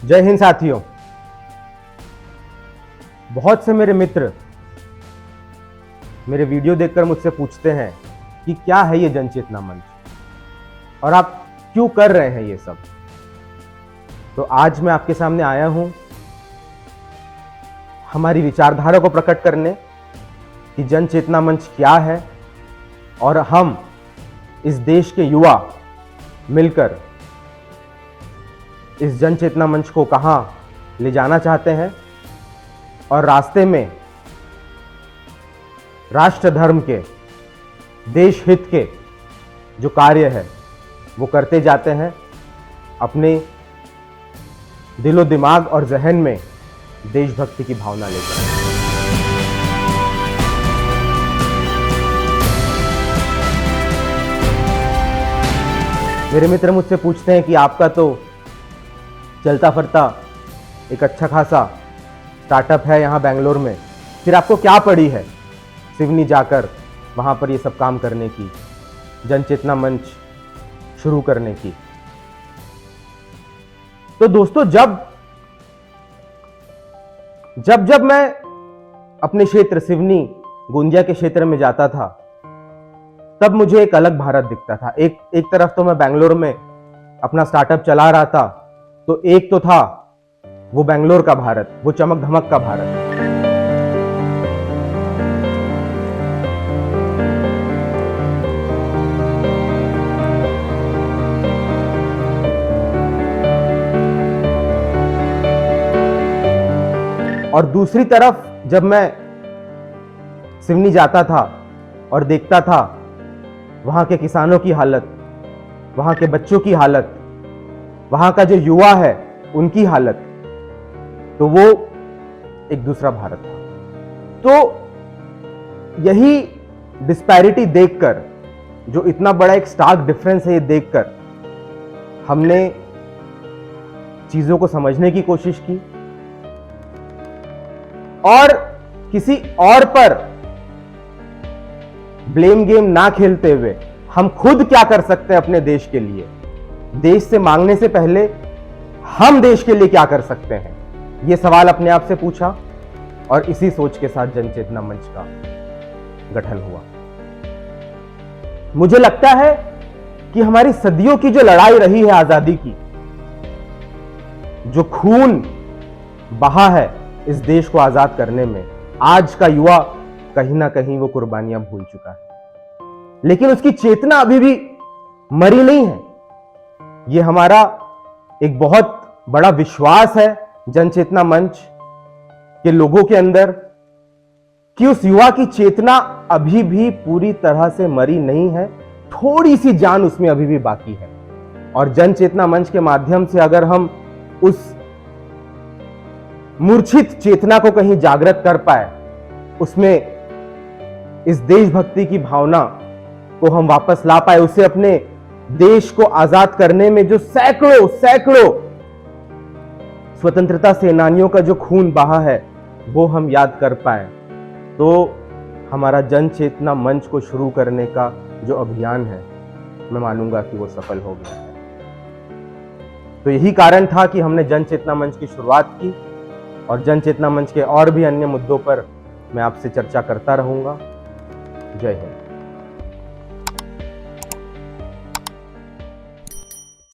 जय हिंद साथियों। बहुत से मेरे मित्र मेरे वीडियो देखकर मुझसे पूछते हैं कि क्या है ये जनचेतना मंच और आप क्यों कर रहे हैं ये सब। तो आज मैं आपके सामने आया हूं हमारी विचारधारा को प्रकट करने कि जनचेतना मंच क्या है और हम इस देश के युवा मिलकर इस जनचेतना मंच को कहां ले जाना चाहते हैं और रास्ते में राष्ट्र धर्म के, देश हित के जो कार्य है वो करते जाते हैं, अपने दिलो दिमाग और जहन में देशभक्ति की भावना लेकर। मेरे मित्र मुझसे पूछते हैं कि आपका तो चलता फिरता एक अच्छा खासा स्टार्टअप है यहाँ बेंगलोर में, फिर आपको क्या पड़ी है सिवनी जाकर वहाँ पर ये सब काम करने की, जनचेतना मंच शुरू करने की। तो दोस्तों, जब मैं अपने क्षेत्र सिवनी गोंदिया के क्षेत्र में जाता था तब मुझे एक अलग भारत दिखता था। एक तरफ तो मैं बेंगलोर में अपना स्टार्टअप चला रहा था, तो एक तो था वो बेंगलोर का भारत, वो चमक धमक का भारत। और दूसरी तरफ जब मैं सिवनी जाता था और देखता था वहां के किसानों की हालत, वहां के बच्चों की हालत, वहां का जो युवा है उनकी हालत, तो वो एक दूसरा भारत था। तो यही डिस्पैरिटी देखकर, जो इतना बड़ा एक स्टार्क डिफरेंस है, ये देखकर हमने चीजों को समझने की कोशिश की और किसी और पर ब्लेम गेम ना खेलते हुए हम खुद क्या कर सकते हैं अपने देश के लिए, देश से मांगने से पहले हम देश के लिए क्या कर सकते हैं, यह सवाल अपने आप से पूछा और इसी सोच के साथ जनचेतना मंच का गठन हुआ। मुझे लगता है कि हमारी सदियों की जो लड़ाई रही है आजादी की, जो खून बहा है इस देश को आजाद करने में, आज का युवा कहीं ना कहीं वो कुर्बानियां भूल चुका है, लेकिन उसकी चेतना अभी भी मरी नहीं है। ये हमारा एक बहुत बड़ा विश्वास है जनचेतना मंच के लोगों के अंदर कि उस युवा की चेतना अभी भी पूरी तरह से मरी नहीं है, थोड़ी सी जान उसमें अभी भी बाकी है। और जनचेतना मंच के माध्यम से अगर हम उस मूर्छित चेतना को कहीं जागृत कर पाए, उसमें इस देशभक्ति की भावना को हम वापस ला पाए, उसे अपने देश को आजाद करने में जो सैकड़ों स्वतंत्रता सेनानियों का जो खून बहा है वो हम याद कर पाए, तो हमारा जनचेतना मंच को शुरू करने का जो अभियान है, मैं मानूंगा कि वो सफल हो गया है। तो यही कारण था कि हमने जनचेतना मंच की शुरुआत की और जनचेतना मंच के और भी अन्य मुद्दों पर मैं आपसे चर्चा करता रहूंगा। जय हिंद।